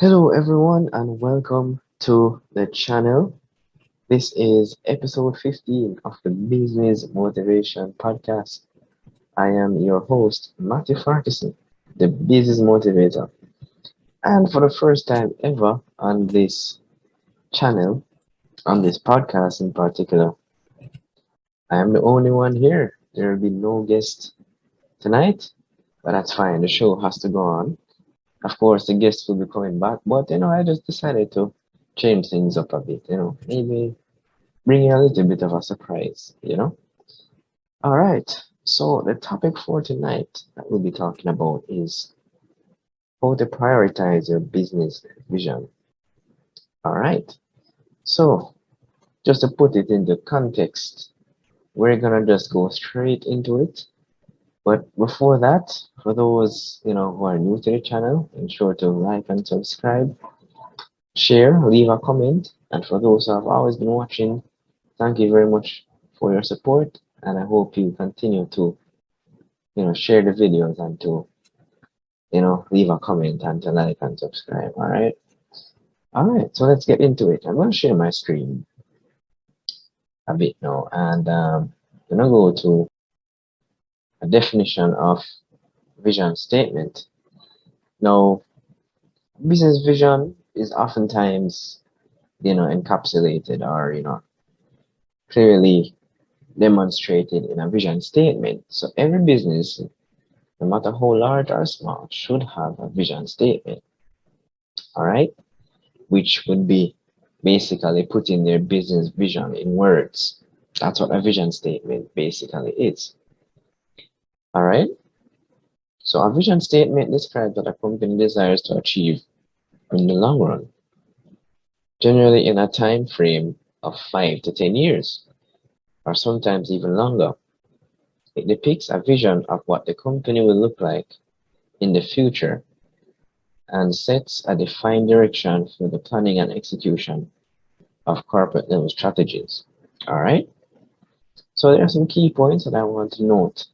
Hello, everyone, and welcome to the channel. This is episode 15 of the Business Motivation Podcast. I am your host, Matthew Farquharson, the Business Motivator. And for the first time ever on this channel, on this podcast in particular, I am the only one here. There will be no guest tonight, but that's fine. The show has to go on. Of course, the guests will be coming back, but I just decided to change things up a bit, maybe bring you a little bit of a surprise. All right. So the topic for tonight that we'll be talking about is how to prioritize your business vision. All right. So just to put it into context, we're gonna just go straight into it. But before that, for those who are new to the channel, ensure to like and subscribe, share, leave a comment, and for those who have always been watching, thank you very much for your support, and I hope you continue to share the videos and to leave a comment and to like and subscribe. All right, so let's get into it. I'm going to share my screen a bit now, and I'm going to go to a definition of vision statement. Now, business vision is oftentimes encapsulated or clearly demonstrated in a vision statement. So every business, no matter how large or small, should have a vision statement. All right, which would be basically putting their business vision in words. That's what a vision statement basically is. All right. So a vision statement describes what a company desires to achieve in the long run, generally in a time frame of 5 to 10 years, or sometimes even longer. It depicts a vision of what the company will look like in the future and sets a defined direction for the planning and execution of corporate level strategies. All right. So there are some key points that I want to note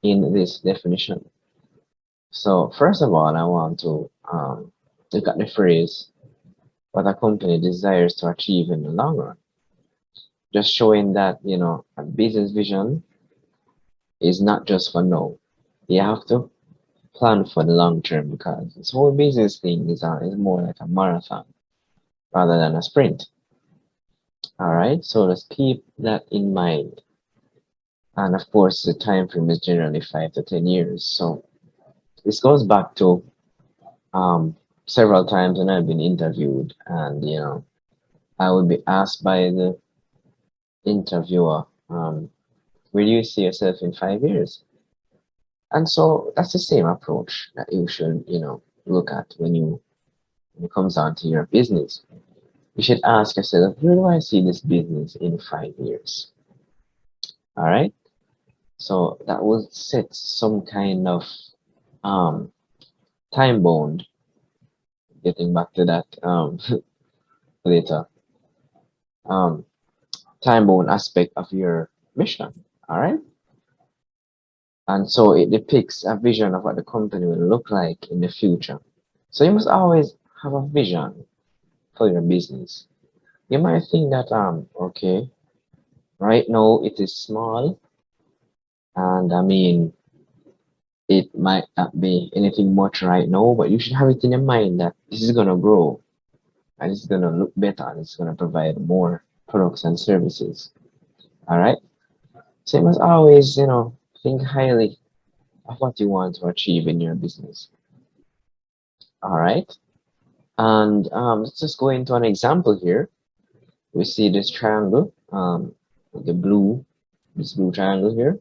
in this definition. So first of all, I want to look at the phrase what a company desires to achieve in the long run, just showing that a business vision is not just for now. You have to plan for the long term because this whole business thing is more like a marathon rather than a sprint. All right, so let's keep that in mind. And of course, the time frame is generally 5 to 10 years. So this goes back to several times when I've been interviewed, and I would be asked by the interviewer, where do you see yourself in 5 years? And so that's the same approach that you should, look at when it comes down to your business. You should ask yourself, where do I see this business in 5 years? All right. So that will set some kind of um, time bound. Getting back to that later. Um, time bound aspect of your mission. All right. And so it depicts a vision of what the company will look like in the future. So you must always have a vision for your business. You might think that okay, right now it is small, and I mean it might not be anything much right now, but you should have it in your mind that this is gonna grow and it's gonna look better and it's gonna provide more products and services. All right. So you must always, think highly of what you want to achieve in your business. All right. And let's just go into an example here. We see this triangle, with this blue triangle here.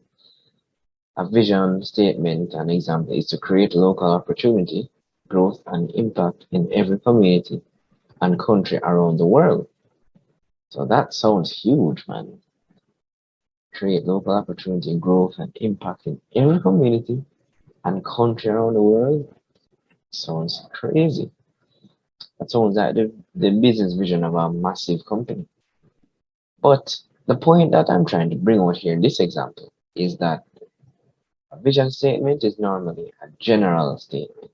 A vision statement, an example is to create local opportunity, growth, and impact in every community and country around the world. So that sounds huge, man. Create local opportunity, growth, and impact in every community and country around the world. Sounds crazy. That sounds like the business vision of a massive company. But the point that I'm trying to bring out here in this example is that a vision statement is normally a general statement.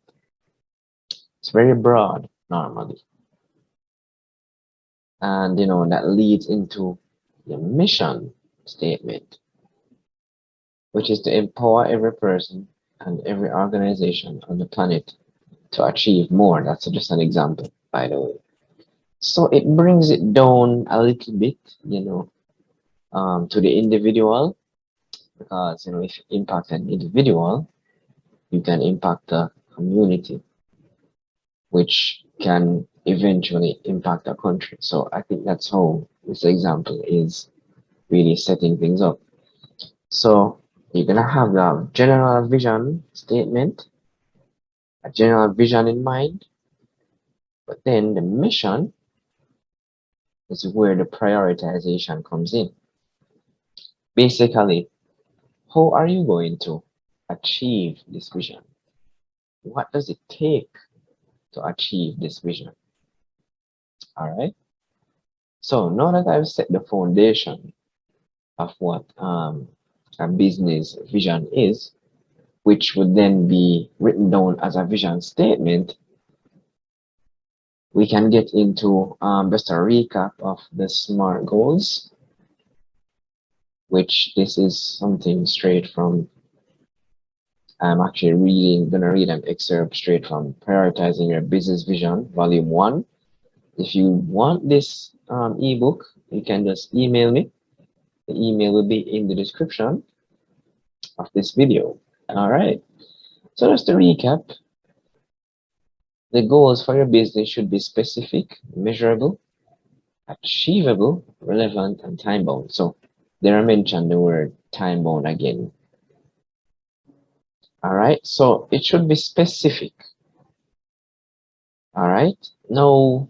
It's very broad. normally. And that leads into the mission statement, which is to empower every person and every organization on the planet to achieve more. That's just an example, by the way. So it brings it down a little bit, to the individual, because if you impact an individual, you can impact the community, which can eventually impact a country. So I think that's how this example is really setting things up. So you're gonna have the general vision statement, a general vision in mind, but then the mission is where the prioritization comes in. Basically, how are you going to achieve this vision? What does it take to achieve this vision? All right. So now that I've set the foundation of what a business vision is, which would then be written down as a vision statement, we can get into just a recap of the SMART goals, which this is something straight from, I'm actually gonna read an excerpt straight from Prioritizing Your Business Vision, Volume 1. If you want this ebook, you can just email me. The email will be in the description of this video. All right. So just to recap, the goals for your business should be specific, measurable, achievable, relevant, and time bound. So there I mentioned the word time bound again. All right. So it should be specific. All right. Now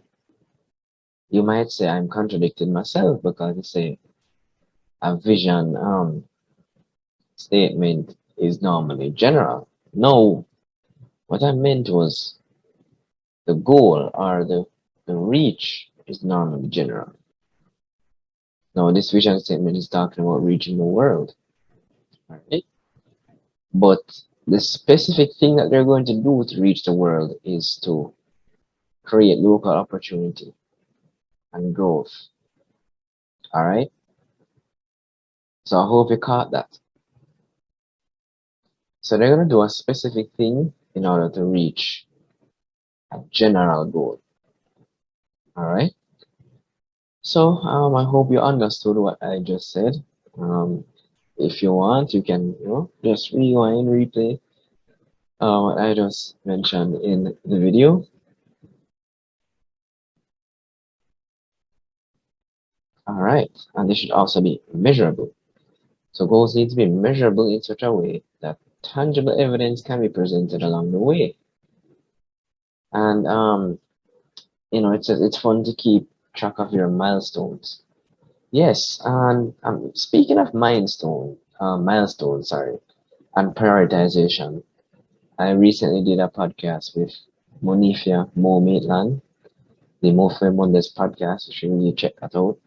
you might say I'm contradicting myself because you say a vision statement is normally general. No, what I meant was the goal or the reach is normally general. Now, this vision statement is talking about reaching the world, right? But the specific thing that they're going to do to reach the world is to create local opportunity and growth. All right. So I hope you caught that. So they're going to do a specific thing in order to reach a general goal. All right. So I hope you understood what I just said. If you want, you can just rewind, replay what I just mentioned in the video. All right, and they should also be measurable. So goals need to be measurable in such a way that tangible evidence can be presented along the way. And it's fun to keep track of your milestones. Yes, and speaking of milestones, sorry, and prioritization. I recently did a podcast with Monifia Mo Maitland, the Mo for Mondays podcast. You should really check that out.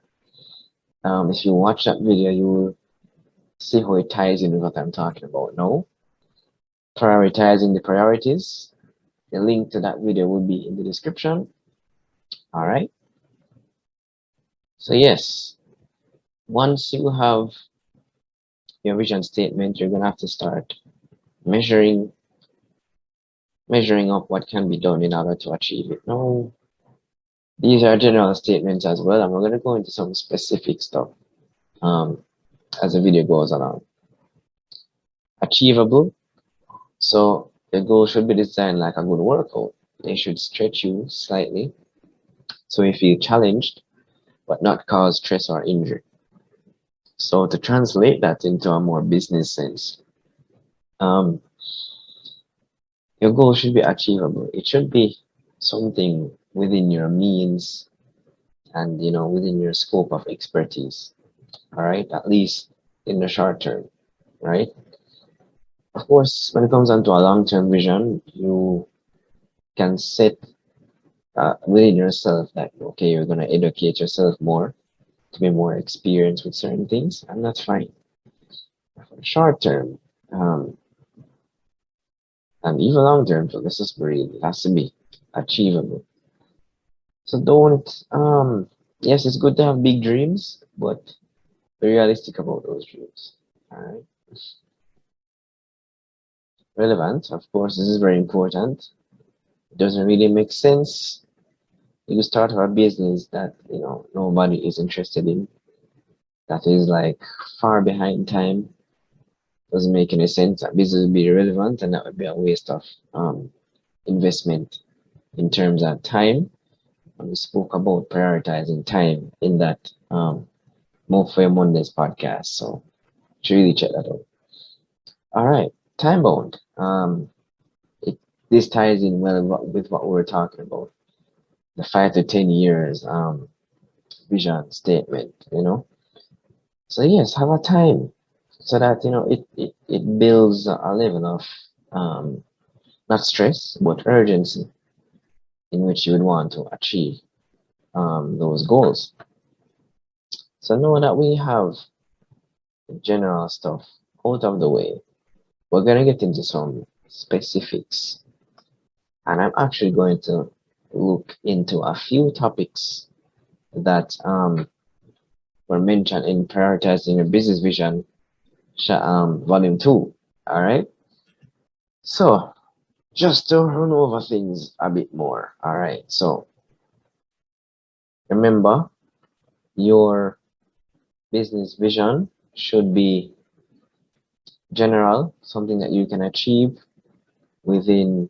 If you watch that video, you will see how it ties in with what I'm talking about now. Prioritizing the priorities. The link to that video will be in the description. All right. So yes, once you have your vision statement, you're gonna have to start measuring up what can be done in order to achieve it. Now, these are general statements as well, and we're gonna go into some specific stuff as the video goes along. Achievable. So the goal should be designed like a good workout. They should stretch you slightly so you feel challenged but not cause stress or injury. So to translate that into a more business sense, um, your goal should be achievable. It should be something within your means and within your scope of expertise. All right, at least in the short term, right? Of course, when it comes down to a long-term vision, you can set within yourself that okay, you're gonna educate yourself more to be more experienced with certain things, and that's fine. For the short term, um, and even long term, so this is where it has to be achievable. So don't yes, it's good to have big dreams, but be realistic about those dreams. All right. Relevant, of course, this is very important. It doesn't really make sense you start a business that nobody is interested in, that is like far behind time. Doesn't make any sense. That business would be irrelevant, and that would be a waste of investment in terms of time. And we spoke about prioritizing time in that Move for Your Mondays podcast. So really check that out. All right, time bound. It, this ties in well with what we were talking about, the 5 to 10 years vision statement. So yes, have a time so that it builds a level of um, not stress but urgency in which you would want to achieve those goals. So know that we have general stuff out of the way. We're gonna get into some specifics, and I'm actually going to look into a few topics that were mentioned in prioritizing your business vision, volume 2. All right. So just to run over things a bit more. All right. So remember, your business vision should be general, something that you can achieve within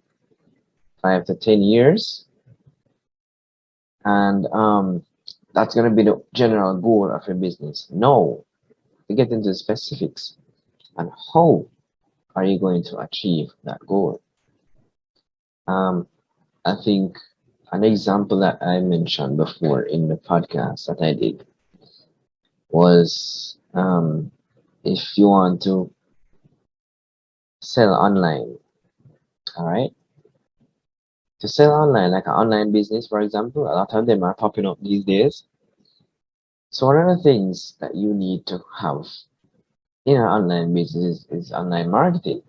5 to 10 years, and that's going to be the general goal of your business. No, to get into the specifics and how are you going to achieve that goal. Um, I think an example that I mentioned before in the podcast that I did was if you want to sell online, all right? To sell online, like an online business, for example, a lot of them are popping up these days. So one of the things that you need to have in an online business is online marketing.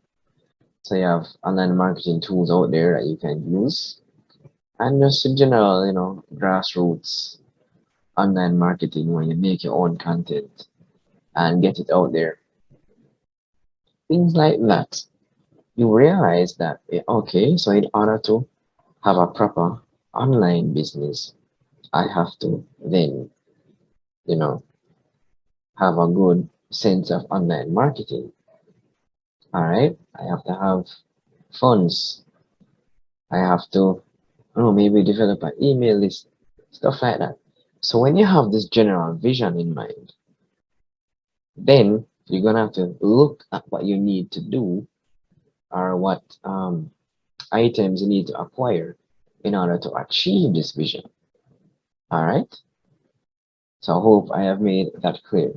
So you have online marketing tools out there that you can use, and just in general, grassroots online marketing where you make your own content and get it out there. Things like that. You realize that okay, so in order to have a proper online business, I have to then, you know, have a good sense of online marketing. All right, I have to have funds. I have to, maybe develop an email list, stuff like that. So when you have this general vision in mind, then you're gonna have to look at what you need to do or what items you need to acquire in order to achieve this vision. All right. So I hope I have made that clear.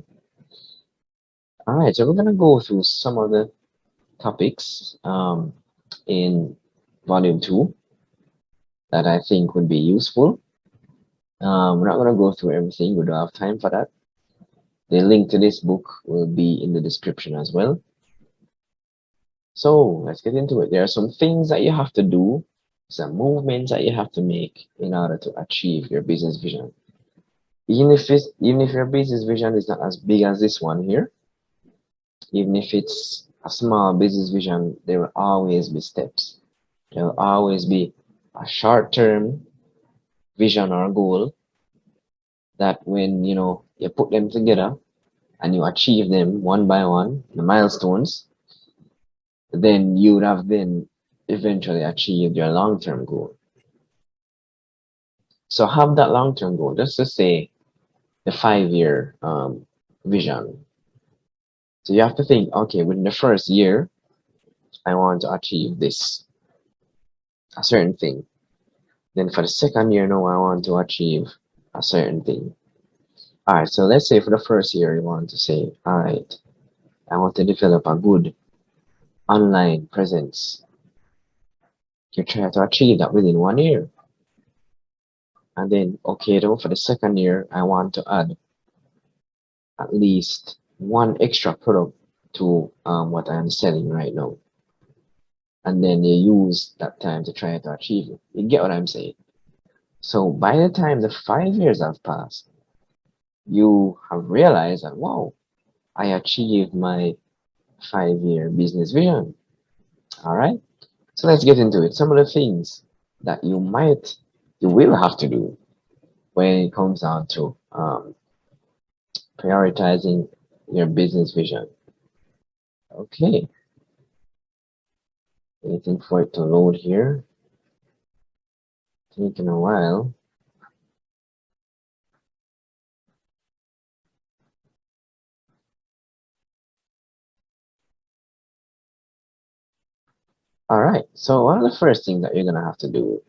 All right. So we're gonna go through some of the topics in volume 2 that I think would be useful. We're not gonna go through everything. We don't have time for that. The link to this book will be in the description as well. So let's get into it. There are some things that you have to do, some movements that you have to make in order to achieve your business vision. Even if your business vision is not as big as this one here, even if it's a small business vision, there will always be steps. There will always be a short-term vision or goal that when you put them together and you achieve them one by one, the milestones, then you would have then eventually achieved your long-term goal. So have that long-term goal, just to say the 5-year vision. So you have to think, okay, within the first year, I want to achieve this, a certain thing. Then for the second year, no, I want to achieve a certain thing. All right, so let's say for the first year, you want to say, all right, I want to develop a good online presence. You try to achieve that within 1 year. And then, okay, though, for the second year, I want to add at least one extra product to what I'm selling right now. And then you use that time to try to achieve it. You get what I'm saying? So by the time the 5 years have passed, you have realized that, wow, I achieved my 5 year business vision. All right. So let's get into it. Some of the things that you will have to do when it comes down to prioritizing your business vision. Okay. Waiting for it to load here. Taking a while. All right. So one of the first things that you're gonna have to do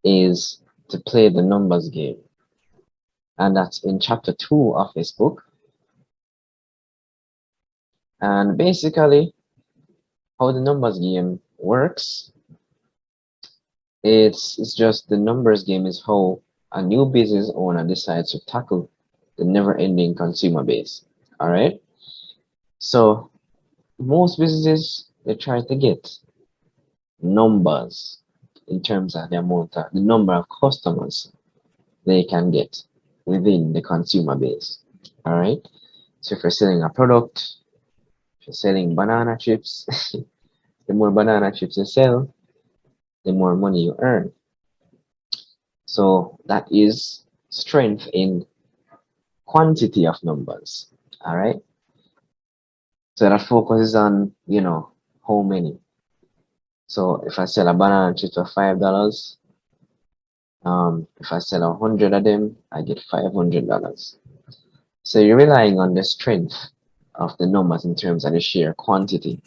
is to play the numbers game, and that's in chapter 2 of this book. And basically, how the numbers game works, it's just the numbers game is how a new business owner decides to tackle the never-ending consumer base. All right. So most businesses they try to get numbers in terms of the number of customers they can get within the consumer base. All right. So if you're selling a product, if you're selling banana chips, the more banana chips you sell, the more money you earn. So that is strength in quantity of numbers. All right. So that focuses on, how many. So if I sell a banana chip for $5, if I sell 100 of them, I get $500. So you're relying on the strength of the numbers in terms of the sheer quantity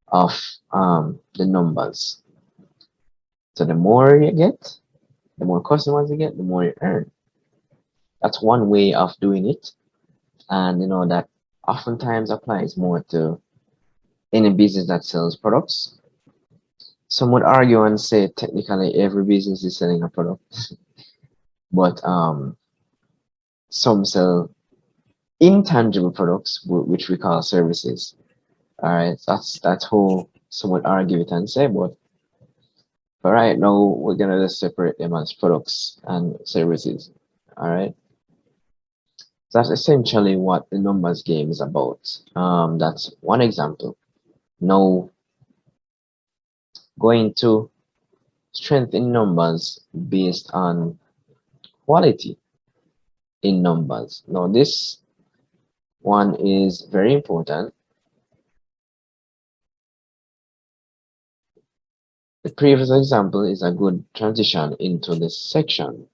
of the numbers. So the more you get, the more customers you get, the more you earn. That's one way of doing it. And that oftentimes applies more to any business that sells products. Some would argue and say technically every business is selling a product, but some sell intangible products, which we call services. All right, that's how some would argue it and say, but for right now we're gonna just separate them as products and services. All right, so that's essentially what the numbers game is about. That's one example. Now going to strength in numbers based on quality in numbers. Now this one is very important. The previous example is a good transition into this section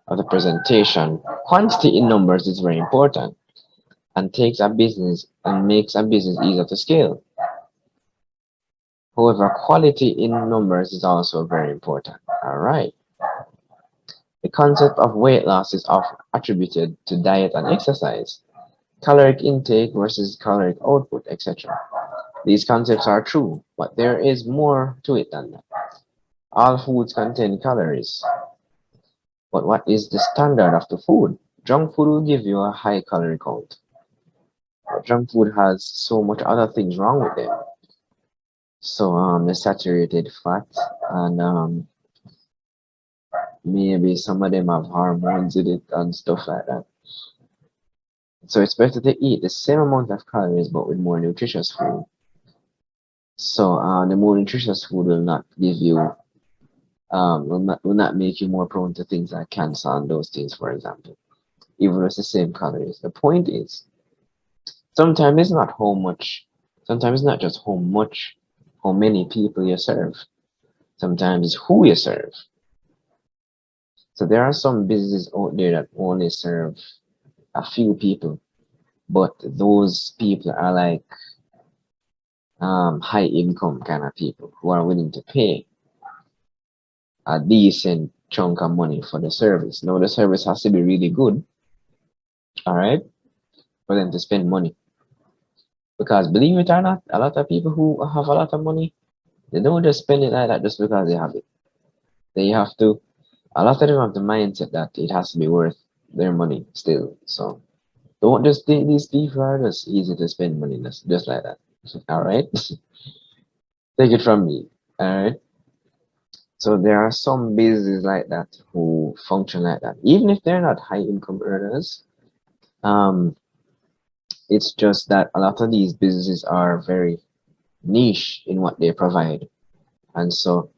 of the presentation. Quantity in numbers is very important and makes a business easier to scale. However, quality in numbers is also very important. All right. The concept of weight loss is often attributed to diet and exercise, caloric intake versus caloric output, etc. These concepts are true, but there is more to it than that. All foods contain calories, but what is the standard of the food? Junk food will give you a high calorie count. But junk food has so much other things wrong with them. So the saturated fat and maybe some of them have hormones in it and stuff like that. So it's better to eat the same amount of calories but with more nutritious food. So the more nutritious food will not give you will not make you more prone to things like cancer and those things, for example, even with the same calories. The point is, sometimes it's not how much, sometimes it's not just how much, how many people you serve. Sometimes it's who you serve. So there are some businesses out there that only serve a few people, but those people are like high income kind of people who are willing to pay a decent chunk of money for the service. Now the service has to be really good, all right, for them to spend money. Because believe it or not, a lot of people who have a lot of money, they don't just spend it like that just because they have it. They have to, a lot of them have the mindset that it has to be worth their money still. So don't just think these people are just easy to spend money just like that. All right, take it from me. All right. So there are some businesses like that who function like that, even if they're not high income earners. Um, it's just that a lot of these businesses are very niche in what they provide, and so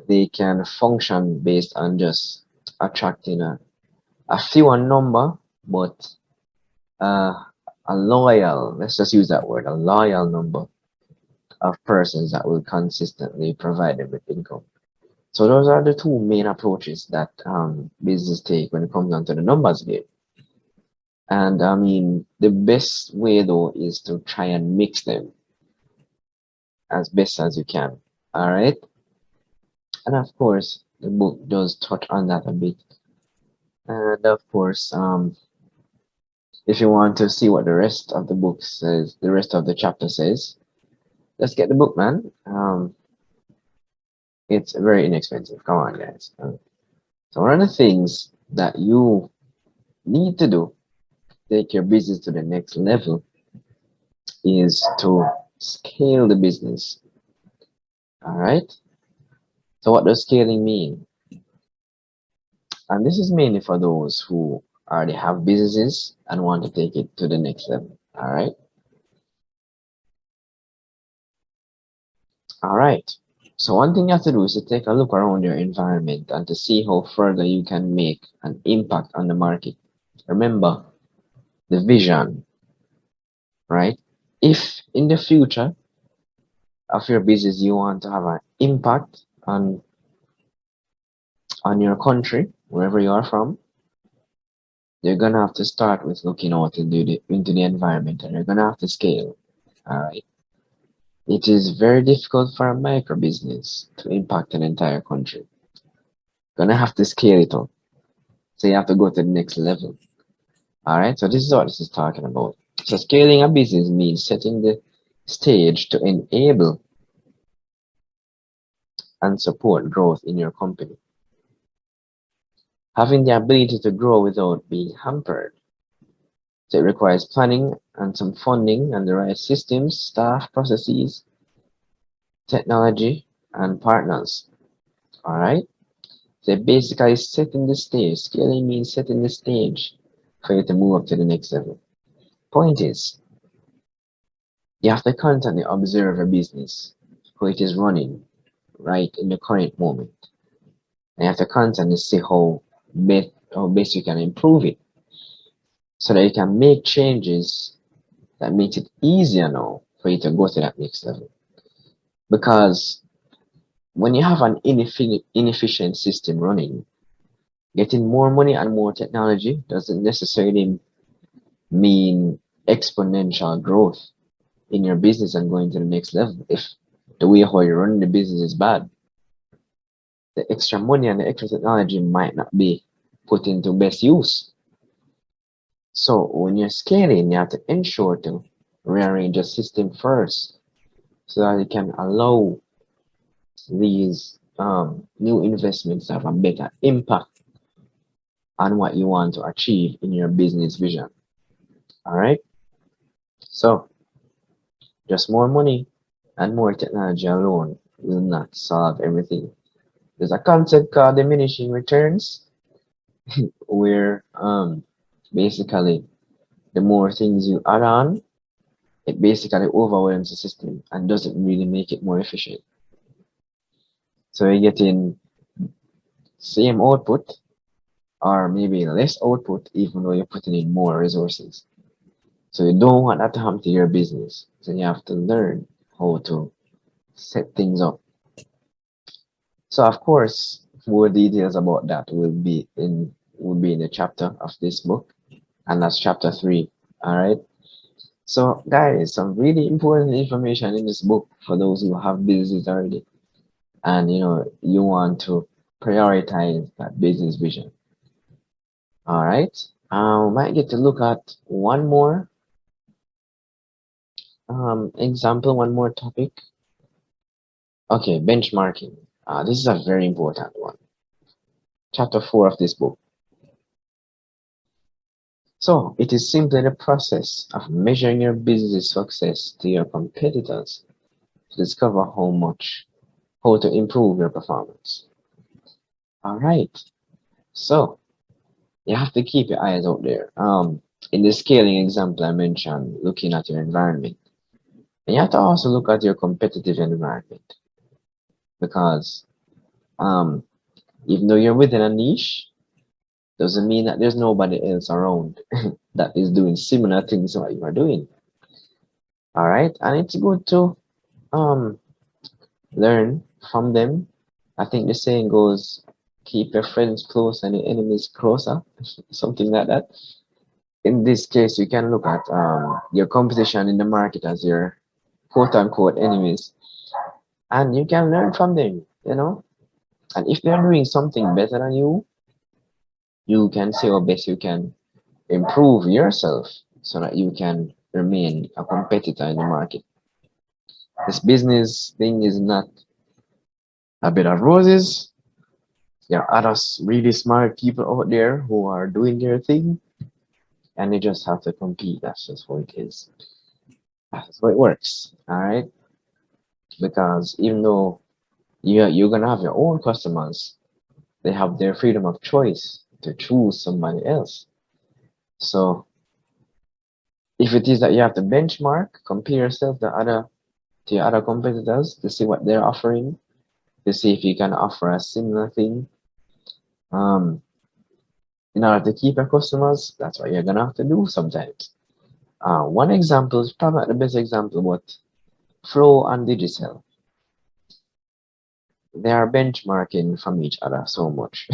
they can function based on just attracting a fewer number, but uh, a loyal, let's just use that word, a loyal number of persons that will consistently provide them with income. So those are the two main approaches that business take when it comes down to the numbers game. And I mean, the best way though is to try and mix them as best as you can. All right. And of course, the book does touch on that a bit. And of course, if you want to see what the rest of the book says, the rest of the chapter says, let's get the book, man. It's very inexpensive. Come on, guys. So one of the things that you need to do to take your business to the next level is to scale the business. All right. So what does scaling mean? And this is mainly for those who already have businesses and want to take it to the next level. All right. All right. So one thing you have to do is to take a look around your environment and to see how further you can make an impact on the market. Remember the vision, right? If in the future of your business you want to have an impact on your country, wherever you are from, you're gonna have to start with looking out into the environment, and you're gonna have to scale. All right. It is very difficult for a micro business to impact an entire country. Gonna have to scale it up. So you have to go to the next level. All right. So this is what this is talking about. So scaling a business means setting the stage to enable and support growth in your company. Having the ability to grow without being hampered. So it requires planning and some funding and the right systems, staff, processes, technology, and partners. All right. So basically setting the stage. Scaling means setting the stage for you to move up to the next level. Point is, you have to constantly observe your business, how it is running right in the current moment. And you have to constantly see how best you can improve it so that you can make changes that makes it easier now for you to go to that next level. Because when you have an inefficient system running, getting more money and more technology doesn't necessarily mean exponential growth in your business and going to the next level. If the way how you're running the business is bad, the extra money and the extra technology might not be put into best use. So when you're scaling, you have to ensure to rearrange your system first so that it can allow these new investments to have a better impact on what you want to achieve in your business vision. All right. So just more money and more technology alone will not solve everything. There's a concept called diminishing returns where basically the more things you add on, it basically overwhelms the system and doesn't really make it more efficient. So you're getting same output or maybe less output even though you're putting in more resources. So you don't want that to happen to your business. So you have to learn how to set things up. So of course, more details about that will be in the chapter of this book, and that's chapter 3. All right. So guys, some really important information in this book for those who have businesses already, and you want to prioritize that business vision. All right. Might get to look at one more example, one more topic. Okay, benchmarking. This is a very important one. Chapter 4 of this book. So it is simply the process of measuring your business success to your competitors to discover how much how to improve your performance. All right. So you have to keep your eyes out there. In the scaling example I mentioned, looking at your environment, and you have to also look at your competitive environment because um, even though you're within a niche, doesn't mean that there's nobody else around that is doing similar things to what you are doing. All right, and it's good to um learn from them. I think the saying goes, keep your friends close and your enemies closer, something like that. In this case, you can look at your competition in the market as your quote unquote enemies, and you can learn from them, you know. And if they're doing something better than you can see how best you can improve yourself so that you can remain a competitor in the market. This business thing is not a bed of roses. There are other really smart people out there who are doing their thing, and you just have to compete. That's just how it is. That's how it works. All right. Because even though you're gonna have your own customers, they have their freedom of choice to choose somebody else. So if it is that you have to benchmark, compare yourself to your other competitors to see what they're offering, to see if you can offer a similar thing. Um, in order to keep your customers, that's what you're gonna have to do sometimes. One example is probably not the best example, but Flow and Digicel. They are benchmarking from each other so much.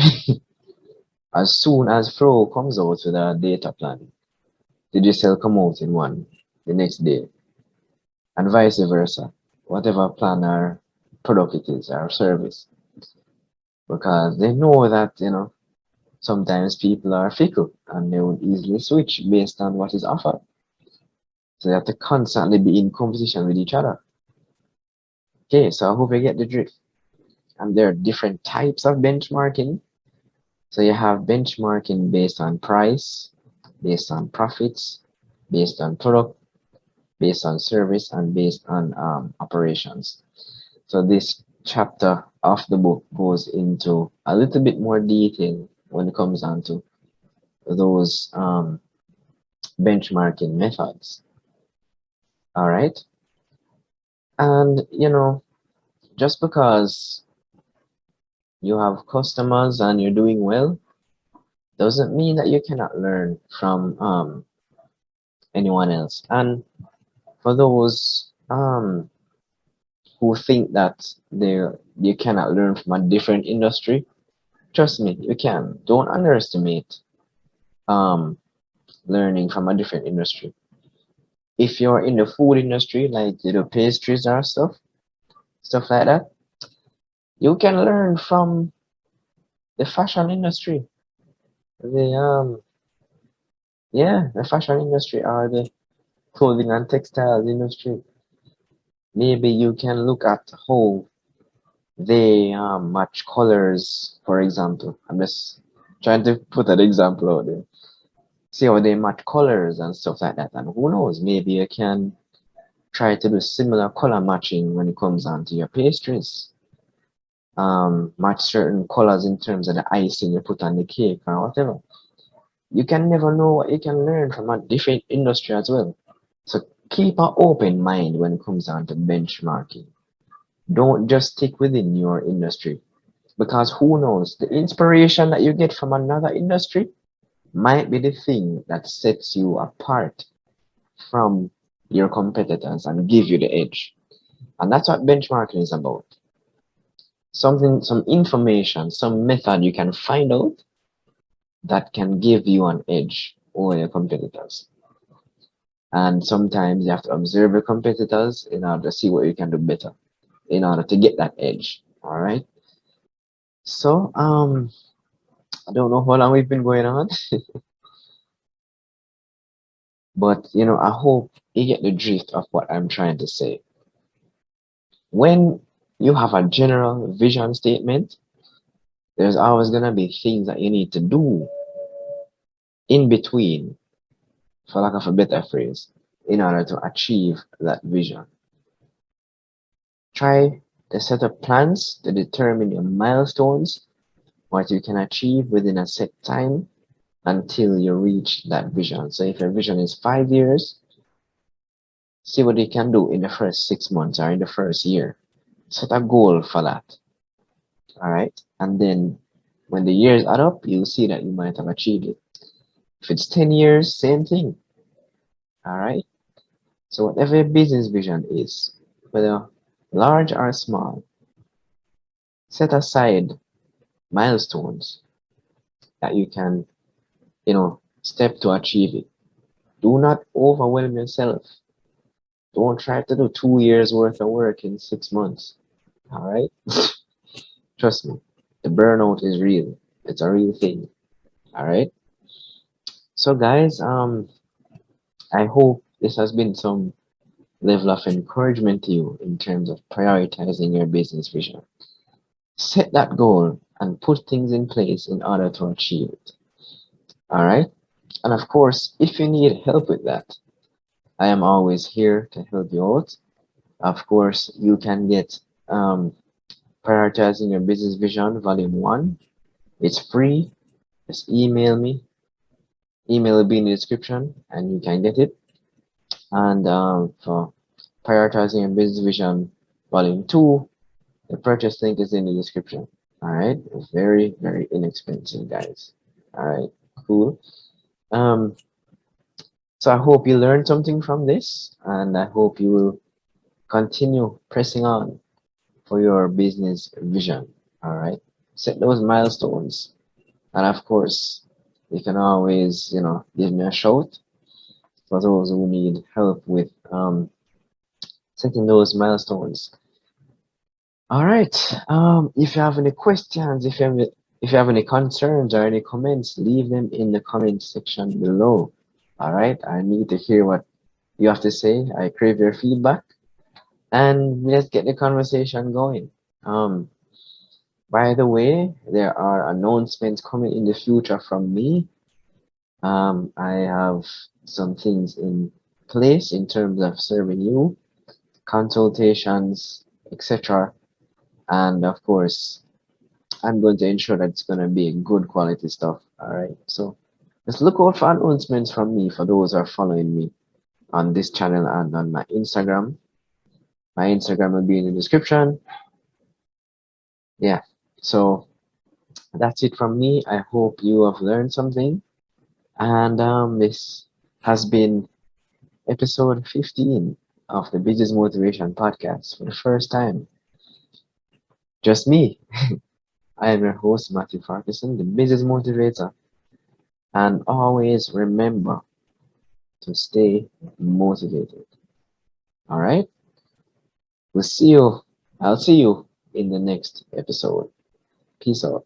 As soon as Flow comes out with a data plan, Digicel come out in one the next day, and vice versa. Whatever plan or product it is or service, because they know that sometimes people are fickle and they will easily switch based on what is offered. So they have to constantly be in competition with each other. Okay, so I hope you get the drift. And there are different types of benchmarking. So you have benchmarking based on price, based on profits, based on product, based on service, and based on operations. So this chapter of the book goes into a little bit more detail when it comes down to those benchmarking methods. All right. And just because you have customers and you're doing well doesn't mean that you cannot learn from anyone else. And for those who think that you cannot learn from a different industry, trust me, you can. Don't underestimate um learning from a different industry. If you're in the food industry, like pastries or stuff like that, you can learn from the fashion industry. The yeah, the fashion industry or the clothing and textiles industry. Maybe you can look at how they match colors, for example. I'm just trying to put an example out there. See how they match colors and stuff like that. And who knows, maybe you can try to do similar color matching when it comes down to your pastries. Match certain colors in terms of the icing you put on the cake or whatever. You can never know what you can learn from a different industry as well. So keep an open mind when it comes down to benchmarking. Don't just stick within your industry because who knows, the inspiration that you get from another industry might be the thing that sets you apart from your competitors and give you the edge. And that's what benchmarking is about. Something, some information, some method you can find out that can give you an edge over your competitors. And sometimes you have to observe your competitors in order to see what you can do better in order to get that edge. All right. So, I don't know how long we've been going on, but I hope you get the drift of what I'm trying to say. When you have a general vision statement, there's always gonna be things that you need to do in between, for lack of a better phrase, in order to achieve that vision. Try They set up plans to determine your milestones, what you can achieve within a set time until you reach that vision. So if your vision is 5 years, see what you can do in the first 6 months or in the first year. Set a goal for that. All right. And then when the years add up, you'll see that you might have achieved it. If it's 10 years, same thing. All right. So whatever your business vision is, whether large or small, set aside milestones that you can, step to achieve it. Do not overwhelm yourself. Don't try to do 2 years worth of work in 6 months. All right. Trust me, the burnout is real. It's a real thing. All right. So guys, I hope this has been some level of encouragement to you in terms of prioritizing your business vision. Set that goal and put things in place in order to achieve it. All right. And of course, if you need help with that, I am always here to help you out. Of course, you can get Prioritizing Your Business Vision Volume 1. It's free. Just email me. Email will be in the description and you can get it. And for Prioritizing Your Business Vision Volume 2, the purchase link is in the description. All right. It's very, very inexpensive, guys. All right. Cool. Um, so I hope you learned something from this and I hope you will continue pressing on for your business vision. All right. Set those milestones. And of course, you can always, give me a shout for those who need help with setting those milestones. All right. If you have any questions, if you have any concerns or any comments, leave them in the comment section below. All right. I need to hear what you have to say. I crave your feedback, and let's get the conversation going. Um, by the way, there are announcements coming in the future from me. I have some things in place in terms of serving you, consultations, etc. And of course, I'm going to ensure that it's going to be good quality stuff. All right. So just look out for announcements from me for those who are following me on this channel and on my Instagram. My Instagram will be in the description. Yeah. So that's it from me. I hope you have learned something. And this has been episode 15 of the Business Motivation Podcast for the first time. Just me. I am your host, Matthew Farquharson, the Business Motivator. And always remember to stay motivated. All right? We'll see you. I'll see you in the next episode. Peace out.